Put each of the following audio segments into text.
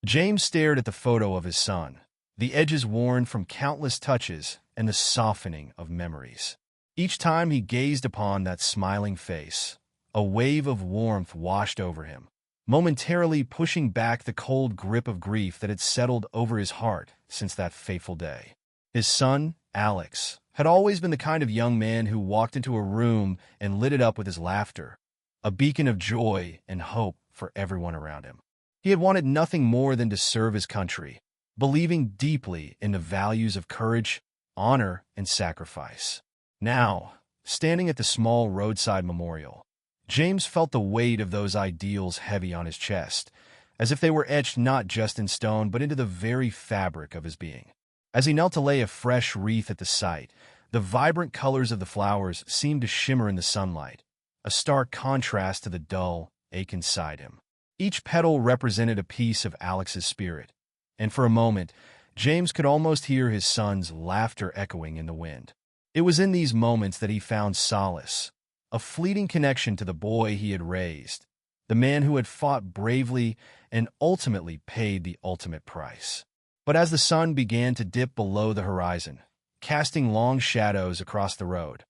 James stared at the photo of his son, the edges worn from countless touches and the softening of memories. Each time he gazed upon that smiling face, a wave of warmth washed over him, momentarily pushing back the cold grip of grief that had settled over his heart since that fateful day. His son, Alex, had always been the kind of young man who walked into a room and lit it up with his laughter, a beacon of joy and hope for everyone around him. He had wanted nothing more than to serve his country, believing deeply in the values of courage, honor, and sacrifice. Now, standing at the small roadside memorial, James felt the weight of those ideals heavy on his chest, as if they were etched not just in stone but into the very fabric of his being. As he knelt to lay a fresh wreath at the site, the vibrant colors of the flowers seemed to shimmer in the sunlight, a stark contrast to the dull ache inside him. Each petal represented a piece of Alex's spirit, and for a moment, James could almost hear his son's laughter echoing in the wind. It was in these moments that he found solace, a fleeting connection to the boy he had raised, the man who had fought bravely and ultimately paid the ultimate price. But as the sun began to dip below the horizon, casting long shadows across the road,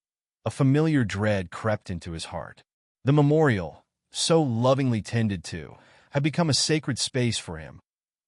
a familiar dread crept into his heart. The memorial, so lovingly tended to, had become a sacred space for him,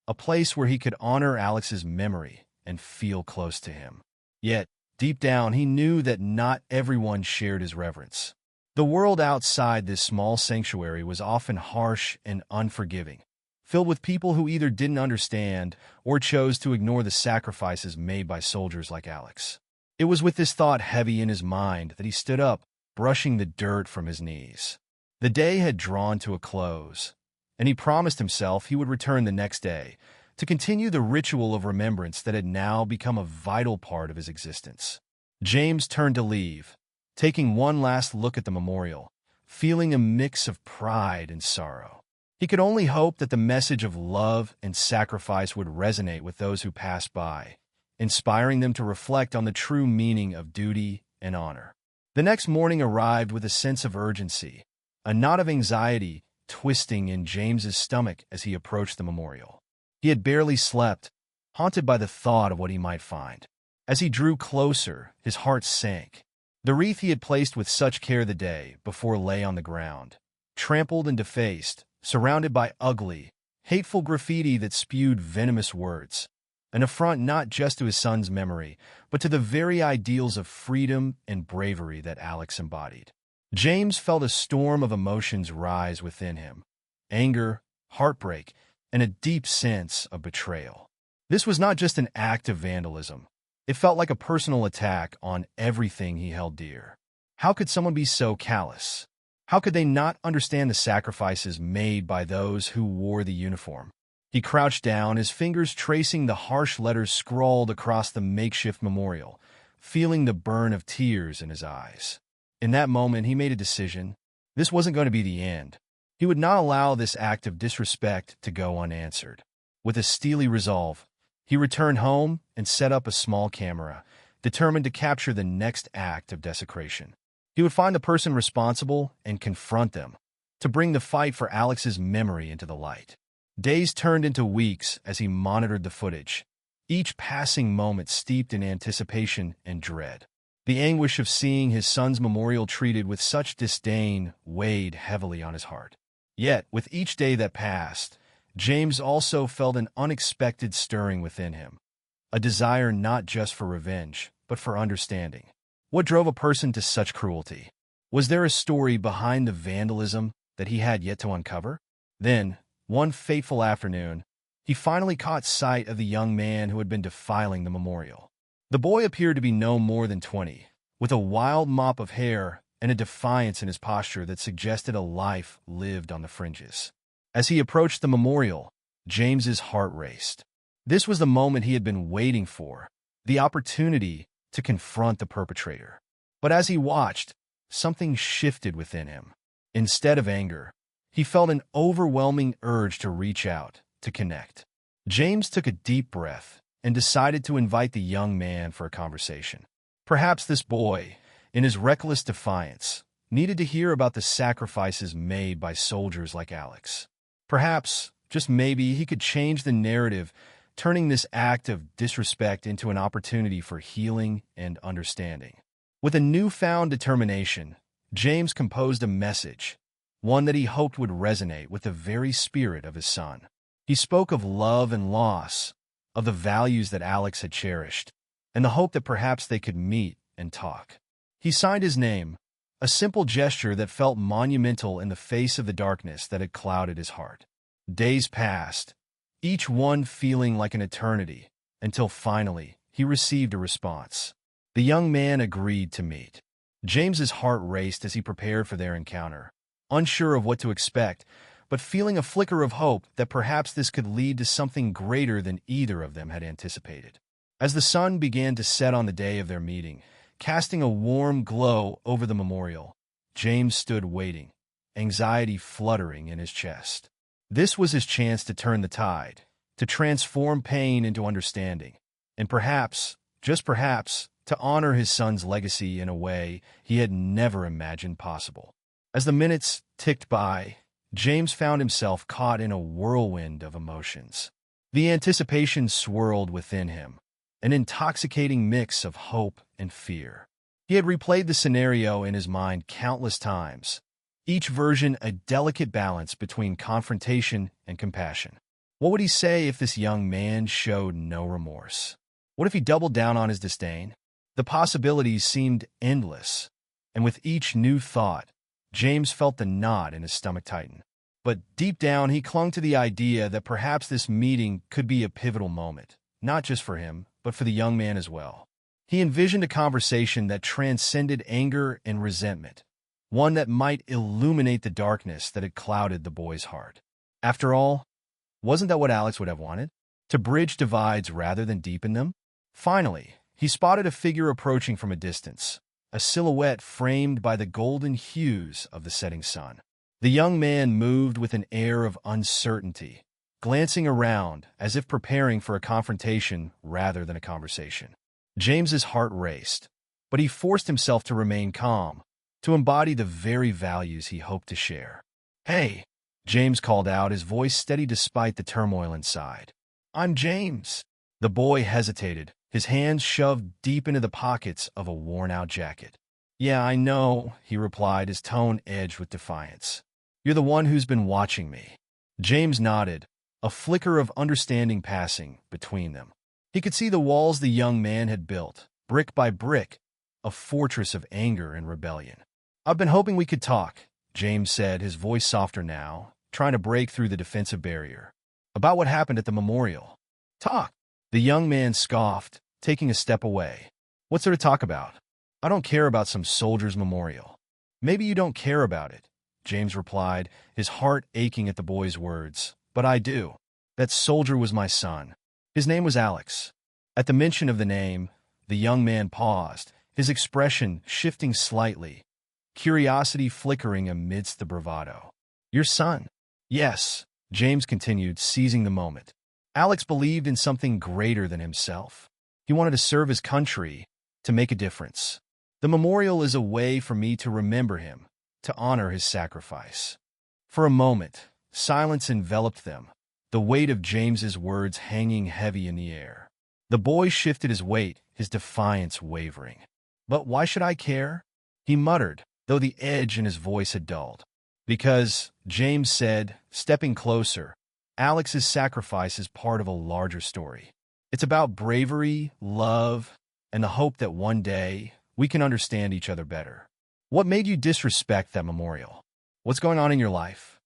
a place where he could honor Alex's memory and feel close to him. Yet, deep down, he knew that not everyone shared his reverence. The world outside this small sanctuary was often harsh and unforgiving, filled with people who either didn't understand or chose to ignore the sacrifices made by soldiers like Alex. It was with this thought heavy in his mind that he stood up, brushing the dirt from his knees. The day had drawn to a close, and he promised himself he would return the next day to continue the ritual of remembrance that had now become a vital part of his existence. James turned to leave, taking one last look at the memorial, feeling a mix of pride and sorrow. He could only hope that the message of love and sacrifice would resonate with those who passed by, inspiring them to reflect on the true meaning of duty and honor. The next morning arrived with a sense of urgency, a knot of anxiety twisting in James's stomach as he approached the memorial. He had barely slept, haunted by the thought of what he might find. As he drew closer, his heart sank. The wreath he had placed with such care the day before lay on the ground, trampled and defaced, surrounded by ugly, hateful graffiti that spewed venomous words, an affront not just to his son's memory, but to the very ideals of freedom and bravery that Alex embodied. James felt a storm of emotions rise within him: anger, heartbreak, and a deep sense of betrayal. This was not just an act of vandalism. It felt like a personal attack on everything he held dear. How could someone be so callous? How could they not understand the sacrifices made by those who wore the uniform? He crouched down, his fingers tracing the harsh letters scrawled across the makeshift memorial, feeling the burn of tears in his eyes. In that moment, he made a decision. This wasn't going to be the end. He would not allow this act of disrespect to go unanswered. With a steely resolve, he returned home and set up a small camera, determined to capture the next act of desecration. He would find the person responsible and confront them, to bring the fight for Alex's memory into the light. Days turned into weeks as he monitored the footage, each passing moment steeped in anticipation and dread. The anguish of seeing his son's memorial treated with such disdain weighed heavily on his heart. Yet, with each day that passed, James also felt an unexpected stirring within him, a desire not just for revenge, but for understanding. What drove a person to such cruelty? Was there a story behind the vandalism that he had yet to uncover? Then, one fateful afternoon, he finally caught sight of the young man who had been defiling the memorial. The boy appeared to be no more than 20, with a wild mop of hair and a defiance in his posture that suggested a life lived on the fringes. As he approached the memorial, James's heart raced. This was the moment he had been waiting for, the opportunity to confront the perpetrator. But as he watched, something shifted within him. Instead of anger, he felt an overwhelming urge to reach out, to connect. James took a deep breath and decided to invite the young man for a conversation. Perhaps this boy, in his reckless defiance, needed to hear about the sacrifices made by soldiers like Alex. Perhaps, just maybe, he could change the narrative, turning this act of disrespect into an opportunity for healing and understanding. With a newfound determination, James composed a message, one that he hoped would resonate with the very spirit of his son. He spoke of love and loss, of the values that Alex had cherished, and the hope that perhaps they could meet and talk. He signed his name, a simple gesture that felt monumental in the face of the darkness that had clouded his heart. Days passed, each one feeling like an eternity, until finally he received a response. The young man agreed to meet. James's heart raced as he prepared for their encounter, unsure of what to expect, but feeling a flicker of hope that perhaps this could lead to something greater than either of them had anticipated. As the sun began to set on the day of their meeting, casting a warm glow over the memorial, James stood waiting, anxiety fluttering in his chest. This was his chance to turn the tide, to transform pain into understanding, and perhaps, just perhaps, to honor his son's legacy in a way he had never imagined possible. As the minutes ticked by, James found himself caught in a whirlwind of emotions. The anticipation swirled within him, an intoxicating mix of hope and fear. He had replayed the scenario in his mind countless times, each version a delicate balance between confrontation and compassion. What would he say if this young man showed no remorse? What if he doubled down on his disdain? The possibilities seemed endless, and with each new thought, James felt the knot in his stomach tighten. But deep down, he clung to the idea that perhaps this meeting could be a pivotal moment, not just for him, but for the young man as well. He envisioned a conversation that transcended anger and resentment, one that might illuminate the darkness that had clouded the boy's heart. After all, wasn't that what Alex would have wanted? To bridge divides rather than deepen them? Finally, he spotted a figure approaching from a distance, a silhouette framed by the golden hues of the setting sun. The young man moved with an air of uncertainty, glancing around as if preparing for a confrontation rather than a conversation. James's heart raced, but he forced himself to remain calm, to embody the very values he hoped to share. "Hey," James called out, his voice steady despite the turmoil inside. "I'm James." The boy hesitated, his hands shoved deep into the pockets of a worn-out jacket. "Yeah, I know," he replied, his tone edged with defiance. "You're the one who's been watching me." James nodded, a flicker of understanding passing between them. He could see the walls the young man had built, brick by brick, a fortress of anger and rebellion. "I've been hoping we could talk," James said, his voice softer now, trying to break through the defensive barrier. "About what happened at the memorial." "Talk?" The young man scoffed, taking a step away. "What's there to talk about? I don't care about some soldier's memorial." "Maybe you don't care about it," James replied, his heart aching at the boy's words. "But I do. That soldier was my son. His name was Alex." At the mention of the name, the young man paused, his expression shifting slightly, curiosity flickering amidst the bravado. "Your son?" "Yes," James continued, seizing the moment. "Alex believed in something greater than himself. He wanted to serve his country, to make a difference. The memorial is a way for me to remember him, to honor his sacrifice." For a moment, silence enveloped them, the weight of James's words hanging heavy in the air. The boy shifted his weight, his defiance wavering. "But why should I care?" he muttered, though the edge in his voice had dulled. "Because," James said, stepping closer, "Alex's sacrifice is part of a larger story. It's about bravery, love, and the hope that one day we can understand each other better." "What made you disrespect that memorial? What's going on in your life?"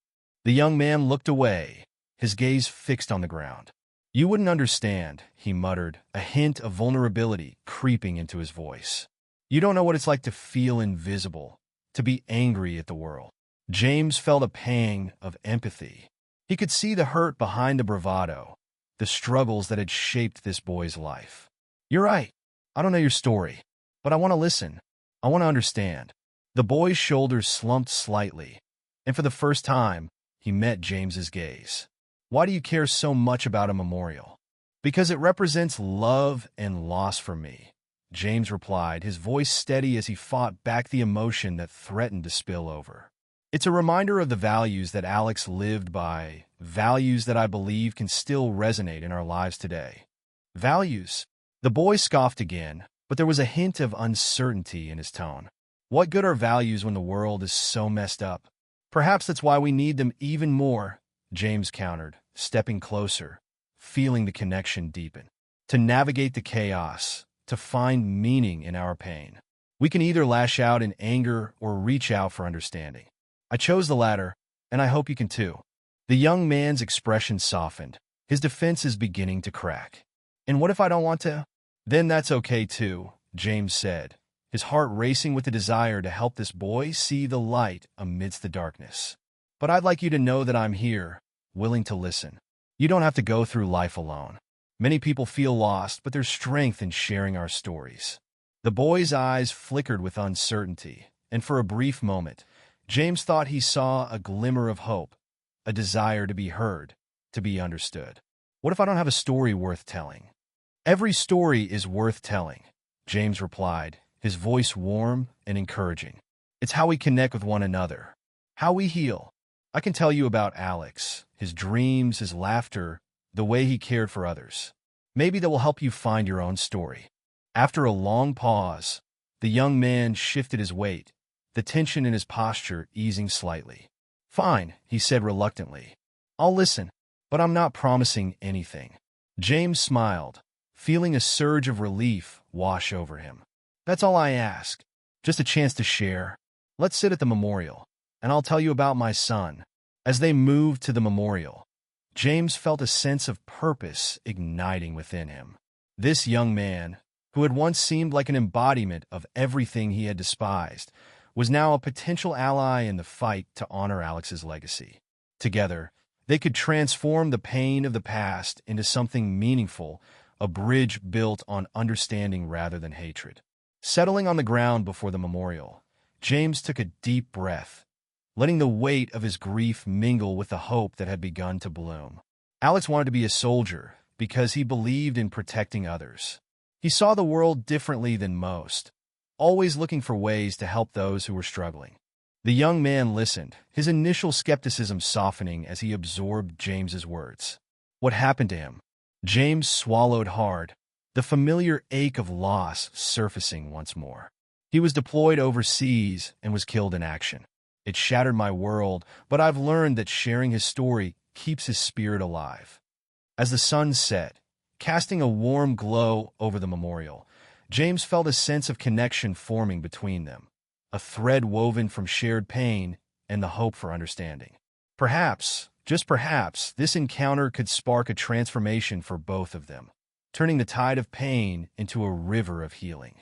The young man looked away, his gaze fixed on the ground. "You wouldn't understand," he muttered, a hint of vulnerability creeping into his voice. "You don't know what it's like to feel invisible, to be angry at the world." James felt a pang of empathy. He could see the hurt behind the bravado, the struggles that had shaped this boy's life. "You're right. I don't know your story, but I want to listen. I want to understand." The boy's shoulders slumped slightly, and for the first time, he met James's gaze. "Why do you care so much about a memorial?" "Because it represents love and loss for me," James replied, his voice steady as he fought back the emotion that threatened to spill over. It's a reminder of the values that Alex lived by, values that I believe can still resonate in our lives today. Values. The boy scoffed again, but there was a hint of uncertainty in his tone. What good are values when the world is so messed up? Perhaps that's why we need them even more, James countered, stepping closer, feeling the connection deepen. To navigate the chaos, to find meaning in our pain. We can either lash out in anger or reach out for understanding. I chose the latter, and I hope you can too. The young man's expression softened. His defense is beginning to crack. And what if I don't want to? Then that's okay too, James said, his heart racing with the desire to help this boy see the light amidst the darkness. But I'd like you to know that I'm here, willing to listen. You don't have to go through life alone. Many people feel lost, but there's strength in sharing our stories. The boy's eyes flickered with uncertainty, and for a brief moment, James thought he saw a glimmer of hope, a desire to be heard, to be understood. What if I don't have a story worth telling? Every story is worth telling, James replied, his voice warm and encouraging. It's how we connect with one another, how we heal. I can tell you about Alex, his dreams, his laughter, the way he cared for others. Maybe that will help you find your own story. After a long pause, the young man shifted his weight, the tension in his posture easing slightly. Fine, he said reluctantly. I'll listen, but I'm not promising anything. James smiled, feeling a surge of relief wash over him. That's all I ask, just a chance to share. Let's sit at the memorial, and I'll tell you about my son. As they moved to the memorial, James felt a sense of purpose igniting within him. This young man, who had once seemed like an embodiment of everything he had despised, was now a potential ally in the fight to honor Alex's legacy. Together, they could transform the pain of the past into something meaningful, a bridge built on understanding rather than hatred. Settling on the ground before the memorial, James took a deep breath, letting the weight of his grief mingle with the hope that had begun to bloom. Alex wanted to be a soldier because he believed in protecting others. He saw the world differently than most, always looking for ways to help those who were struggling. The young man listened, his initial skepticism softening as he absorbed James's words. What happened to him? James swallowed hard, the familiar ache of loss surfacing once more. He was deployed overseas and was killed in action. It shattered my world, but I've learned that sharing his story keeps his spirit alive. As the sun set, casting a warm glow over the memorial, James felt a sense of connection forming between them, a thread woven from shared pain and the hope for understanding. Perhaps, just perhaps, this encounter could spark a transformation for both of them, turning the tide of pain into a river of healing.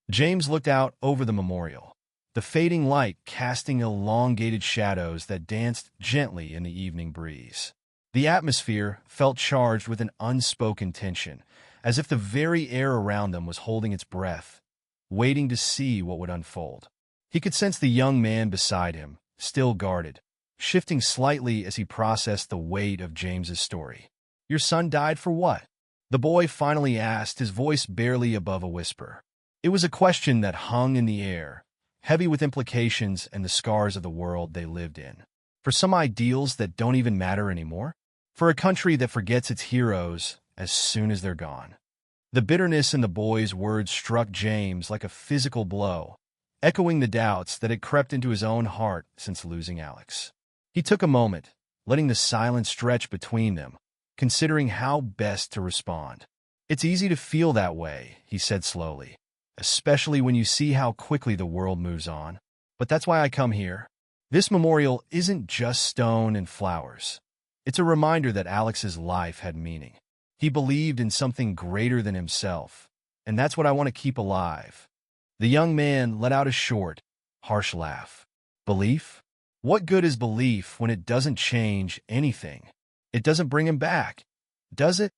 James looked out over the memorial, the fading light casting elongated shadows that danced gently in the evening breeze. The atmosphere felt charged with an unspoken tension, as if the very air around them was holding its breath, waiting to see what would unfold. He could sense the young man beside him, still guarded, shifting slightly as he processed the weight of James's story. Your son died for what? The boy finally asked, his voice barely above a whisper. It was a question that hung in the air, heavy with implications and the scars of the world they lived in. For some ideals that don't even matter anymore? For a country that forgets its heroes as soon as they're gone. The bitterness in the boy's words struck James like a physical blow, echoing the doubts that had crept into his own heart since losing Alex. He took a moment, letting the silence stretch between them, considering how best to respond. It's easy to feel that way, he said slowly, especially when you see how quickly the world moves on. But that's why I come here. This memorial isn't just stone and flowers. It's a reminder that Alex's life had meaning. He believed in something greater than himself, and that's what I want to keep alive. The young man let out a short, harsh laugh. Belief? What good is belief when it doesn't change anything? It doesn't bring him back, does it?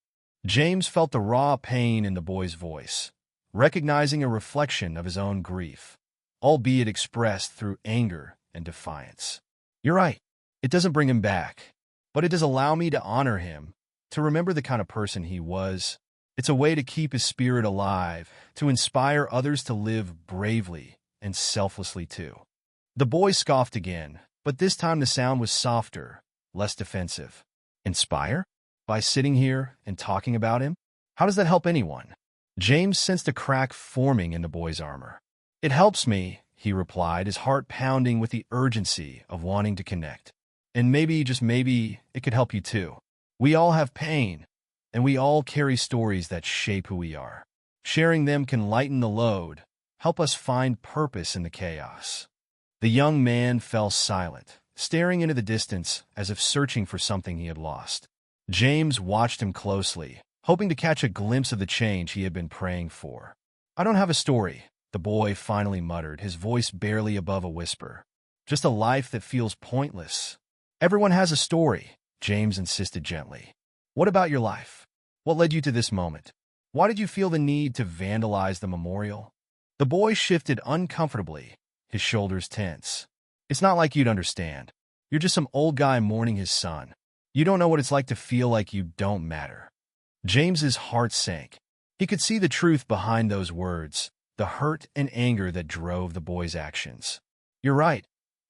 James felt the raw pain in the boy's voice, recognizing a reflection of his own grief, albeit expressed through anger and defiance. You're right. It doesn't bring him back, but it does allow me to honor him, to remember the kind of person he was. It's a way to keep his spirit alive, to inspire others to live bravely and selflessly too. The boy scoffed again, But this time the sound was softer, less defensive. Inspire? By sitting here and talking about him? How does that help anyone? James sensed a crack forming in the boy's armor. It helps me, he replied, his heart pounding with the urgency of wanting to connect. And maybe, just maybe, it could help you too. We all have pain, and we all carry stories that shape who we are. Sharing them can lighten the load, help us find purpose in the chaos. The young man fell silent, staring into the distance as if searching for something he had lost. James watched him closely, hoping to catch a glimpse of the change he had been praying for. I don't have a story, the boy finally muttered, his voice barely above a whisper. Just a life that feels pointless. Everyone has a story, James insisted gently. What about your life? What led you to this moment? Why did you feel the need to vandalize the memorial? The boy shifted uncomfortably, his shoulders tense. It's not like you'd understand. You're just some old guy mourning his son. You don't know what it's like to feel like you don't matter. James's heart sank. He could see the truth behind those words, the hurt and anger that drove the boy's actions. You're right.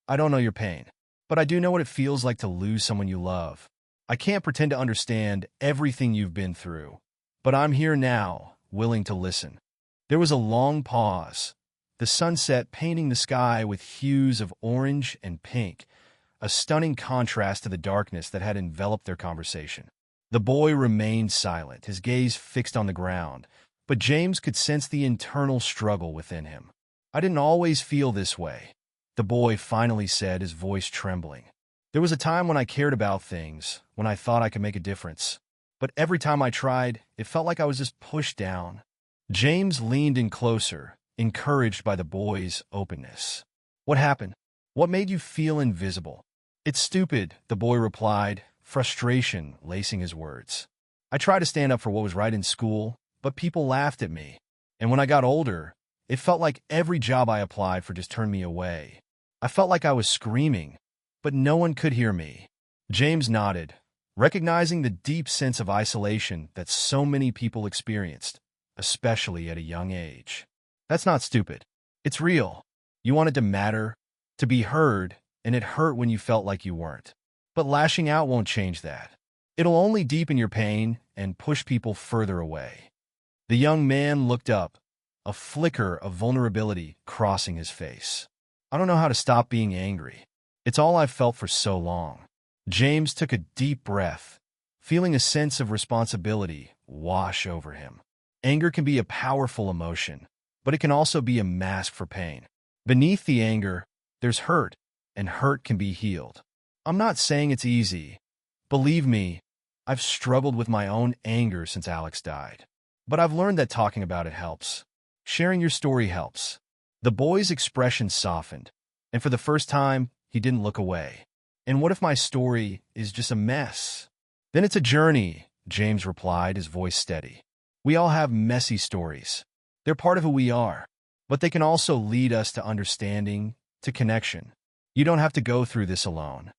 I don't know your pain, but I do know what it feels like to lose someone you love. I can't pretend to understand everything you've been through, but I'm here now, willing to listen. There was a long pause, the sunset painting the sky with hues of orange and pink, a stunning contrast to the darkness that had enveloped their conversation. The boy remained silent, his gaze fixed on the ground, but James could sense the internal struggle within him. I didn't always feel this way, the boy finally said, his voice trembling. There was a time when I cared about things, when I thought I could make a difference. But every time I tried, it felt like I was just pushed down. James leaned in closer, encouraged by the boy's openness. What happened? What made you feel invisible? It's stupid, the boy replied, frustration lacing his words. I tried to stand up for what was right in school, but people laughed at me. And when I got older, it felt like every job I applied for just turned me away. I felt like I was screaming, but no one could hear me. James nodded, recognizing the deep sense of isolation that so many people experienced, especially at a young age. That's not stupid. It's real. You wanted to matter, to be heard, and it hurt when you felt like you weren't. But lashing out won't change that. It'll only deepen your pain and push people further away. The young man looked up, a flicker of vulnerability crossing his face. I don't know how to stop being angry. It's all I've felt for so long. James took a deep breath, feeling a sense of responsibility wash over him. Anger can be a powerful emotion, but it can also be a mask for pain. Beneath the anger, there's hurt, and hurt can be healed. I'm not saying it's easy. Believe me, I've struggled with my own anger since Alex died. But I've learned that talking about it helps. Sharing your story helps. The boy's expression softened, and for the first time, he didn't look away. And what if my story is just a mess? Then it's a journey, James replied, his voice steady. We all have messy stories. They're part of who we are, but they can also lead us to understanding, to connection. You don't have to go through this alone.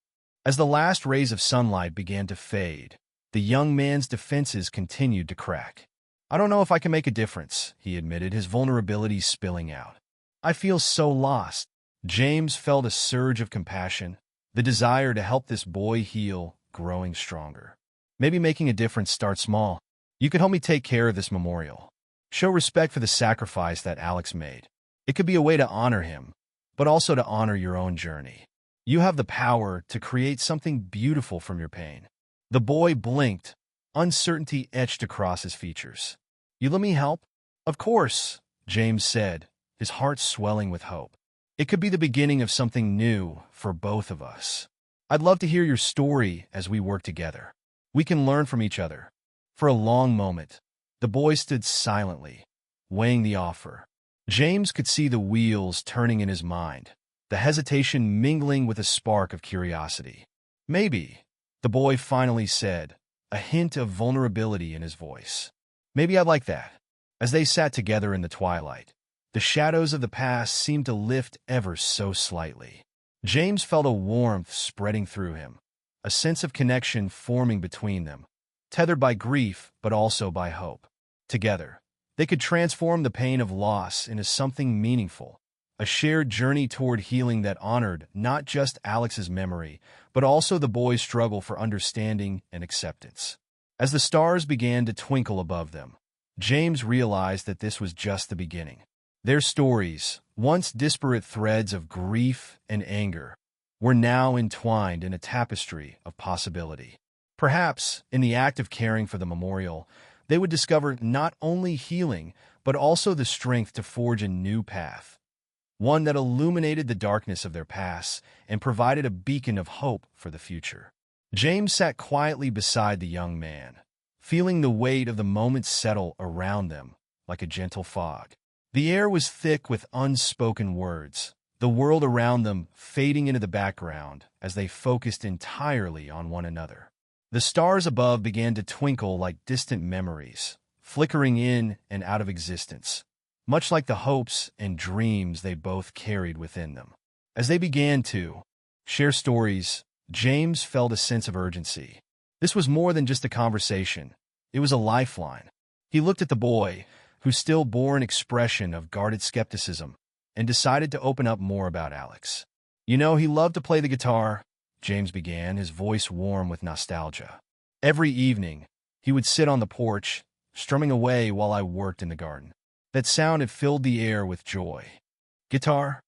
As the last rays of sunlight began to fade, the young man's defenses continued to crack. I don't know if I can make a difference, he admitted, his vulnerability spilling out. I feel so lost. James felt a surge of compassion, the desire to help this boy heal growing stronger. Maybe making a difference starts small. You could help me take care of this memorial. Show respect for the sacrifice that Alex made. It could be a way to honor him, but also to honor your own journey. You have the power to create something beautiful from your pain. The boy blinked, uncertainty etched across his features. You let me help? Of course, James said, his heart swelling with hope. It could be the beginning of something new for both of us. I'd love to hear your story as we work together. We can learn from each other. For a long moment, the boy stood silently, weighing the offer. James could see the wheels turning in his mind, the hesitation mingling with a spark of curiosity. Maybe, the boy finally said, a hint of vulnerability in his voice. Maybe I'd like that. As they sat together in the twilight, the shadows of the past seemed to lift ever so slightly. James felt a warmth spreading through him, a sense of connection forming between them, tethered by grief but also by hope. Together, they could transform the pain of loss into something meaningful, a shared journey toward healing that honored not just Alex's memory, but also the boy's struggle for understanding and acceptance. As the stars began to twinkle above them, James realized that this was just the beginning. Their stories, once disparate threads of grief and anger, were now entwined in a tapestry of possibility. Perhaps, in the act of caring for the memorial, they would discover not only healing, but also the strength to forge a new path, one that illuminated the darkness of their past and provided a beacon of hope for the future. James sat quietly beside the young man, feeling the weight of the moment settle around them like a gentle fog. The air was thick with unspoken words, the world around them fading into the background as they focused entirely on one another. The stars above began to twinkle like distant memories, flickering in and out of existence, much like the hopes and dreams they both carried within them. As they began to share stories, James felt a sense of urgency. This was more than just a conversation. It was a lifeline. He looked at the boy, who still bore an expression of guarded skepticism, and decided to open up more about Alex. "You know, he loved to play the guitar," James began, his voice warm with nostalgia. "Every evening, he would sit on the porch, strumming away while I worked in the garden. That sound had filled the air with joy." "Guitar?"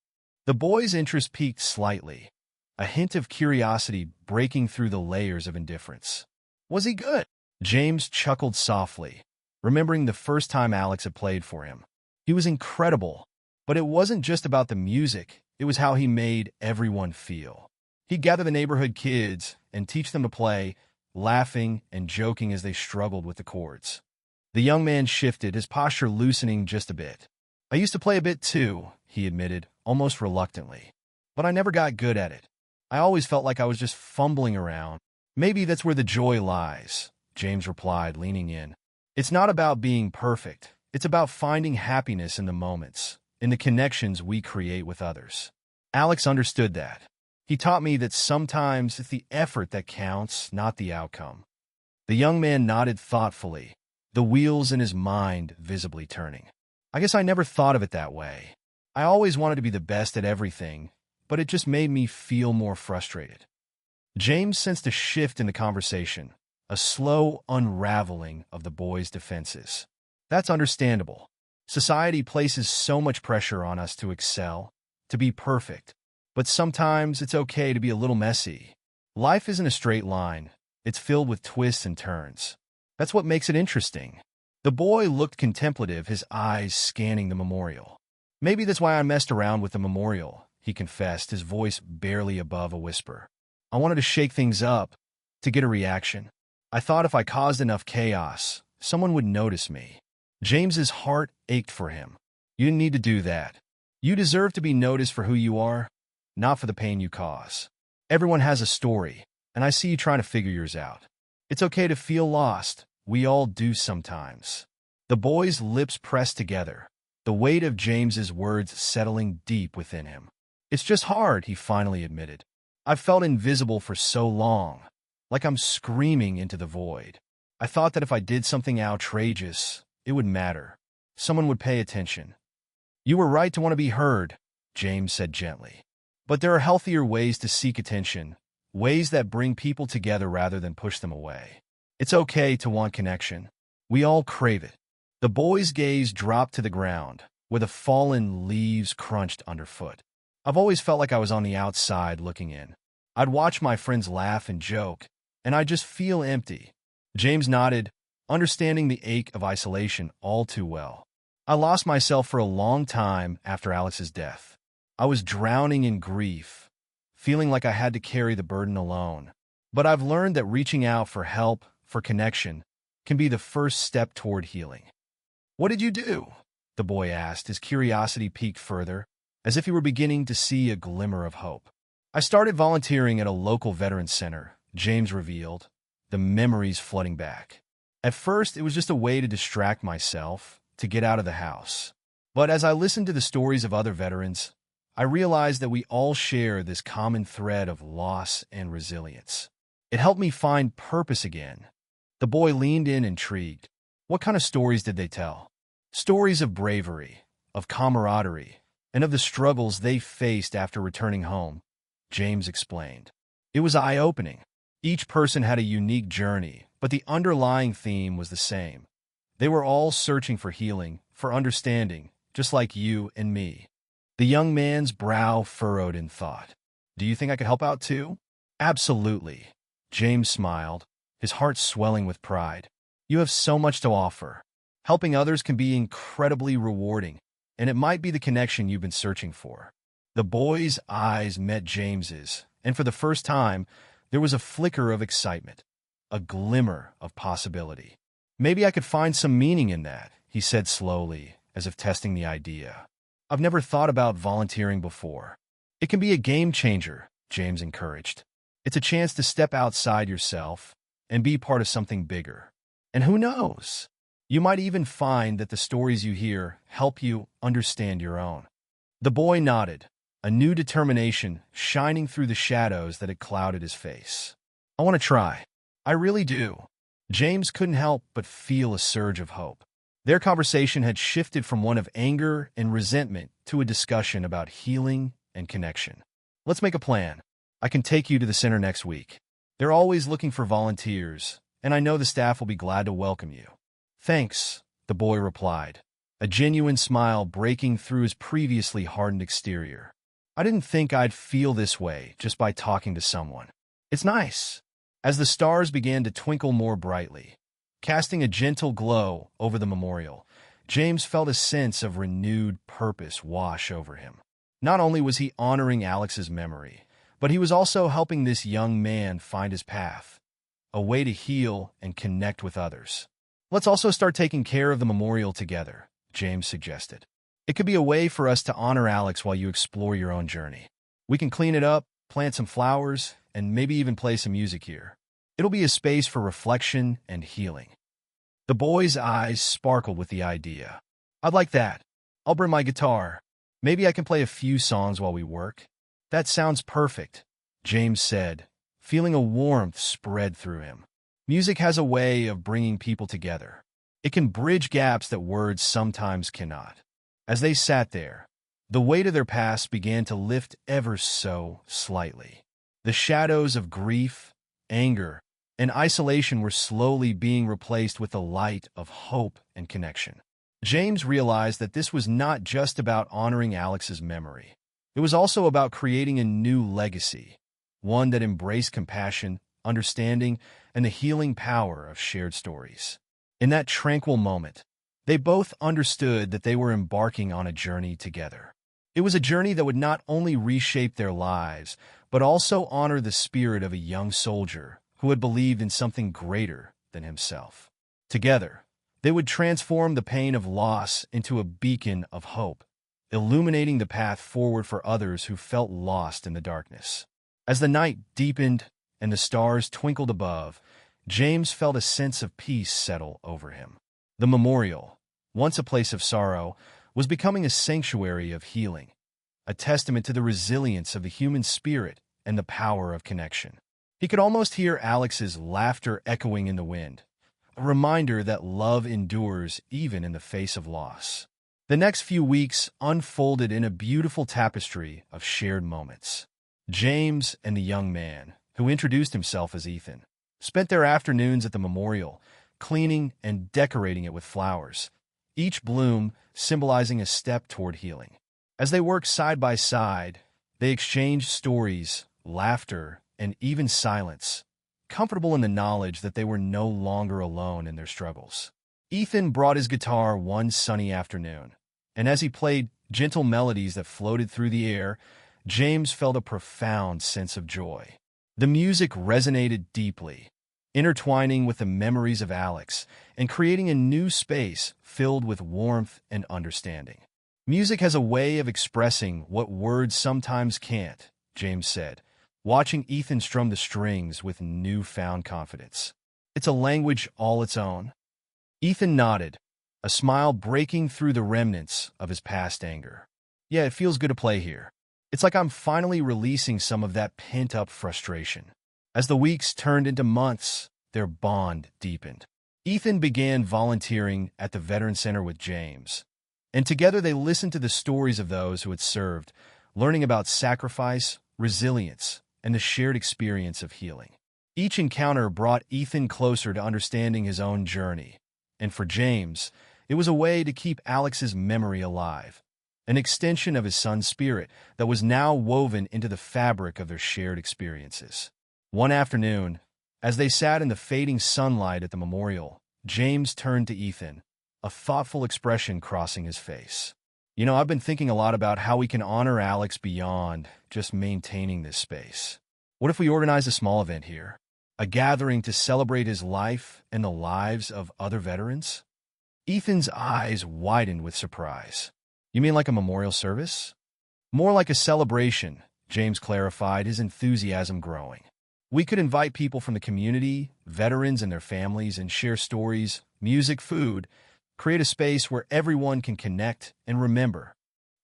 The boy's interest peaked slightly, a hint of curiosity breaking through the layers of indifference. "Was he good?" James chuckled softly, remembering the first time Alex had played for him. "He was incredible, but it wasn't just about the music, it was how he made everyone feel. He'd gather the neighborhood kids and teach them to play, laughing and joking as they struggled with the chords." The young man shifted, his posture loosening just a bit. "I used to play a bit too," he admitted, almost reluctantly. "But I never got good at it. I always felt like I was just fumbling around." "Maybe that's where the joy lies," James replied, leaning in. "It's not about being perfect. It's about finding happiness in the moments, in the connections we create with others." Alex understood that. "He taught me that sometimes it's the effort that counts, not the outcome." The young man nodded thoughtfully, the wheels in his mind visibly turning. "I guess I never thought of it that way. I always wanted to be the best at everything, but it just made me feel more frustrated." James sensed a shift in the conversation, a slow unraveling of the boy's defenses. "That's understandable. Society places so much pressure on us to excel, to be perfect. But sometimes it's okay to be a little messy. Life isn't a straight line. It's filled with twists and turns. That's what makes it interesting." The boy looked contemplative, his eyes scanning the memorial. "Maybe that's why I messed around with the memorial," he confessed, his voice barely above a whisper. "I wanted to shake things up, to get a reaction. I thought if I caused enough chaos, someone would notice me." James's heart ached for him. "You didn't need to do that. You deserve to be noticed for who you are, not for the pain you cause. Everyone has a story, and I see you trying to figure yours out. It's okay to feel lost. We all do sometimes." The boy's lips pressed together, the weight of James's words settling deep within him. "It's just hard," he finally admitted. "I've felt invisible for so long, like I'm screaming into the void. I thought that if I did something outrageous, it would matter. Someone would pay attention." "You were right to want to be heard," James said gently. "But there are healthier ways to seek attention, ways that bring people together rather than push them away. It's okay to want connection. We all crave it." The boy's gaze dropped to the ground, where the fallen leaves crunched underfoot. "I've always felt like I was on the outside looking in. I'd watch my friends laugh and joke, and I'd just feel empty." James nodded, understanding the ache of isolation all too well. "I lost myself for a long time after Alex's death. I was drowning in grief, feeling like I had to carry the burden alone. But I've learned that reaching out for help, for connection, can be the first step toward healing." "What did you do?" the boy asked, his curiosity piqued further, as if he were beginning to see a glimmer of hope. "I started volunteering at a local veterans center," James revealed, the memories flooding back. "At first, it was just a way to distract myself, to get out of the house. But as I listened to the stories of other veterans, I realized that we all share this common thread of loss and resilience. It helped me find purpose again." The boy leaned in, intrigued. "What kind of stories did they tell?" "Stories of bravery, of camaraderie, and of the struggles they faced after returning home, James explained. It was eye-opening. Each person had a unique journey, but the underlying theme was the same. They were all searching for healing, for understanding, just like you and me. The young man's brow furrowed in thought. Do you think I could help out too? Absolutely. James smiled, his heart swelling with pride. You have so much to offer. Helping others can be incredibly rewarding, and it might be the connection you've been searching for. The boy's eyes met James's, and for the first time, there was a flicker of excitement, a glimmer of possibility. Maybe I could find some meaning in that, he said slowly, as if testing the idea. I've never thought about volunteering before. It can be a game changer, James encouraged. It's a chance to step outside yourself and be part of something bigger. And who knows? You might even find that the stories you hear help you understand your own. The boy nodded, a new determination shining through the shadows that had clouded his face. I want to try. I really do. James couldn't help but feel a surge of hope. Their conversation had shifted from one of anger and resentment to a discussion about healing and connection. Let's make a plan. I can take you to the center next week. They're always looking for volunteers, and I know the staff will be glad to welcome you. Thanks, the boy replied, a genuine smile breaking through his previously hardened exterior. I didn't think I'd feel this way just by talking to someone. It's nice. As the stars began to twinkle more brightly, casting a gentle glow over the memorial, James felt a sense of renewed purpose wash over him. Not only was he honoring Alex's memory, but he was also helping this young man find his path, a way to heal and connect with others. Let's also start taking care of the memorial together, James suggested. It could be a way for us to honor Alex while you explore your own journey. We can clean it up, plant some flowers, and maybe even play some music here. It'll be a space for reflection and healing. The boy's eyes sparkled with the idea. I'd like that. I'll bring my guitar. Maybe I can play a few songs while we work. That sounds perfect, James said, feeling a warmth spread through him. Music has a way of bringing people together. It can bridge gaps that words sometimes cannot. As they sat there, the weight of their past began to lift ever so slightly. The shadows of grief, anger, and isolation were slowly being replaced with the light of hope and connection. James realized that this was not just about honoring Alex's memory. It was also about creating a new legacy, one that embraced compassion, understanding, and the healing power of shared stories. In that tranquil moment, they both understood that they were embarking on a journey together. It was a journey that would not only reshape their lives, but also honor the spirit of a young soldier who had believed in something greater than himself. Together, they would transform the pain of loss into a beacon of hope, illuminating the path forward for others who felt lost in the darkness. As the night deepened and the stars twinkled above, James felt a sense of peace settle over him. The memorial, once a place of sorrow, was becoming a sanctuary of healing, a testament to the resilience of the human spirit and the power of connection. He could almost hear Alex's laughter echoing in the wind, a reminder that love endures even in the face of loss. The next few weeks unfolded in a beautiful tapestry of shared moments. James and the young man, who introduced himself as Ethan, spent their afternoons at the memorial, cleaning and decorating it with flowers, each bloom symbolizing a step toward healing. As they worked side by side, they exchanged stories, laughter, and even silence, comfortable in the knowledge that they were no longer alone in their struggles. Ethan brought his guitar one sunny afternoon, and as he played gentle melodies that floated through the air, James felt a profound sense of joy. The music resonated deeply, intertwining with the memories of Alex and creating a new space filled with warmth and understanding. Music has a way of expressing what words sometimes can't, James said, watching Ethan strum the strings with newfound confidence. It's a language all its own. Ethan nodded, a smile breaking through the remnants of his past anger. Yeah, it feels good to play here. It's like I'm finally releasing some of that pent-up frustration. As the weeks turned into months, their bond deepened. Ethan began volunteering at the Veteran Center with James, And together they listened to the stories of those who had served, learning about sacrifice, resilience, and the shared experience of healing. Each encounter brought Ethan closer to understanding his own journey, and for James, it was a way to keep Alex's memory alive, an extension of his son's spirit that was now woven into the fabric of their shared experiences. One afternoon, as they sat in the fading sunlight at the memorial, James turned to Ethan, a thoughtful expression crossing his face. You know, I've been thinking a lot about how we can honor Alex beyond just maintaining this space. What if we organize a small event here? A gathering to celebrate his life and the lives of other veterans? Ethan's eyes widened with surprise. You mean like a memorial service? More like a celebration, James clarified, his enthusiasm growing. We could invite people from the community, veterans and their families, and share stories, music, food, create a space where everyone can connect and remember.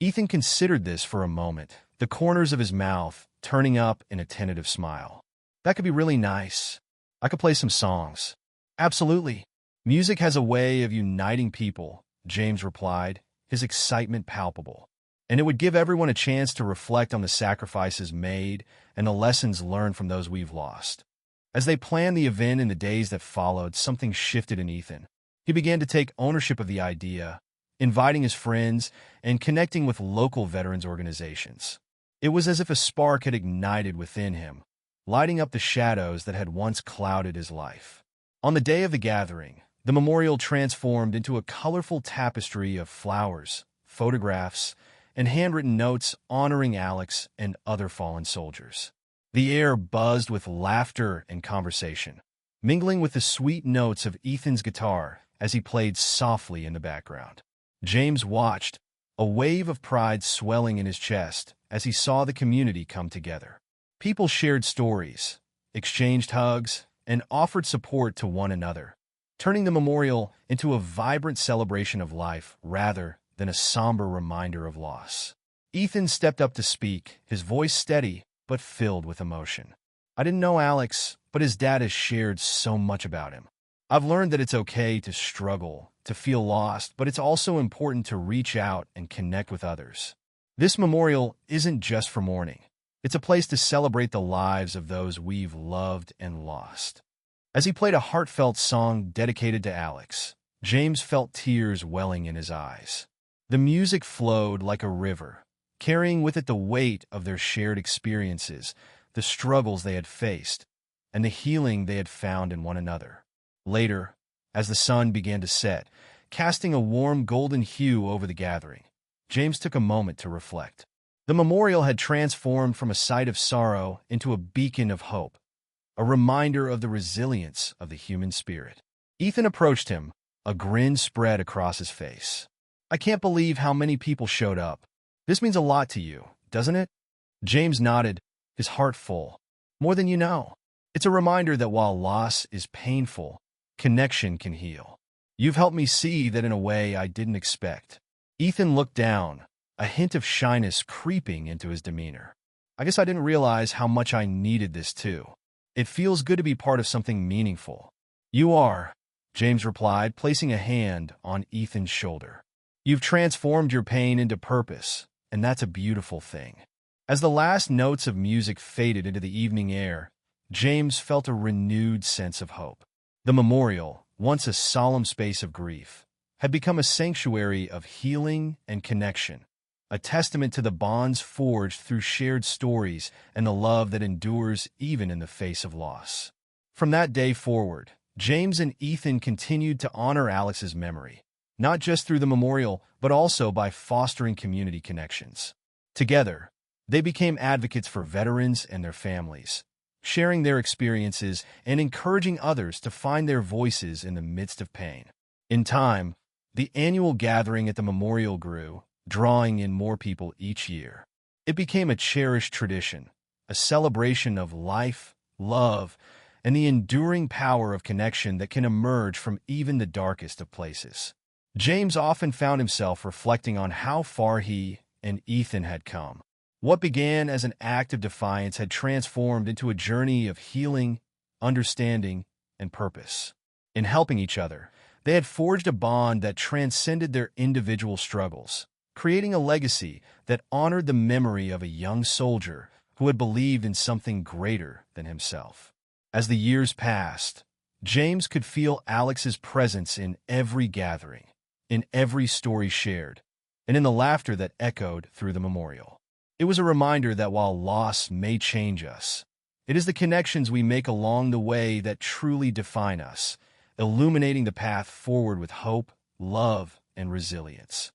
Ethan considered this for a moment, the corners of his mouth turning up in a tentative smile. That could be really nice. I could play some songs. Absolutely. Music has a way of uniting people, James replied, his excitement palpable. And it would give everyone a chance to reflect on the sacrifices made and the lessons learned from those we've lost. As they planned the event in the days that followed, something shifted in Ethan. He began to take ownership of the idea, inviting his friends and connecting with local veterans organizations. It was as if a spark had ignited within him, lighting up the shadows that had once clouded his life. On the day of the gathering, the memorial transformed into a colorful tapestry of flowers, photographs, and handwritten notes honoring Alex and other fallen soldiers. The air buzzed with laughter and conversation, mingling with the sweet notes of Ethan's guitar as he played softly in the background. James watched, a wave of pride swelling in his chest as he saw the community come together. People shared stories, exchanged hugs, and offered support to one another, turning the memorial into a vibrant celebration of life rather than a somber reminder of loss. Ethan stepped up to speak, his voice steady but filled with emotion. I didn't know Alex, but his dad has shared so much about him. I've learned that it's okay to struggle, to feel lost, but it's also important to reach out and connect with others. This memorial isn't just for mourning. It's a place to celebrate the lives of those we've loved and lost. As he played a heartfelt song dedicated to Alex, James felt tears welling in his eyes. The music flowed like a river, carrying with it the weight of their shared experiences, the struggles they had faced, and the healing they had found in one another. Later, as the sun began to set, casting a warm golden hue over the gathering, James took a moment to reflect. The memorial had transformed from a site of sorrow into a beacon of hope, a reminder of the resilience of the human spirit. Ethan approached him, a grin spread across his face. I can't believe how many people showed up. This means a lot to you, doesn't it? James nodded, his heart full. More than you know. It's a reminder that while loss is painful, connection can heal. You've helped me see that in a way I didn't expect. Ethan looked down, a hint of shyness creeping into his demeanor. I guess I didn't realize how much I needed this too. It feels good to be part of something meaningful. You are, James replied, placing a hand on Ethan's shoulder. You've transformed your pain into purpose, and that's a beautiful thing. As the last notes of music faded into the evening air, James felt a renewed sense of hope. The memorial, once a solemn space of grief, had become a sanctuary of healing and connection, a testament to the bonds forged through shared stories and the love that endures even in the face of loss. From that day forward, James and Ethan continued to honor Alex's memory, not just through the memorial, but also by fostering community connections. Together, they became advocates for veterans and their families, sharing their experiences and encouraging others to find their voices in the midst of pain. In time, the annual gathering at the memorial grew, drawing in more people each year. It became a cherished tradition, a celebration of life, love, and the enduring power of connection that can emerge from even the darkest of places. James often found himself reflecting on how far he and Ethan had come. What began as an act of defiance had transformed into a journey of healing, understanding, and purpose. In helping each other, They had forged a bond that transcended their individual struggles, creating a legacy that honored the memory of a young soldier who had believed in something greater than himself. As the years passed, James could feel Alex's presence in every gathering, in every story shared, and in the laughter that echoed through the memorial. It was a reminder that while loss may change us, it is the connections we make along the way that truly define us, illuminating the path forward with hope, love, and resilience.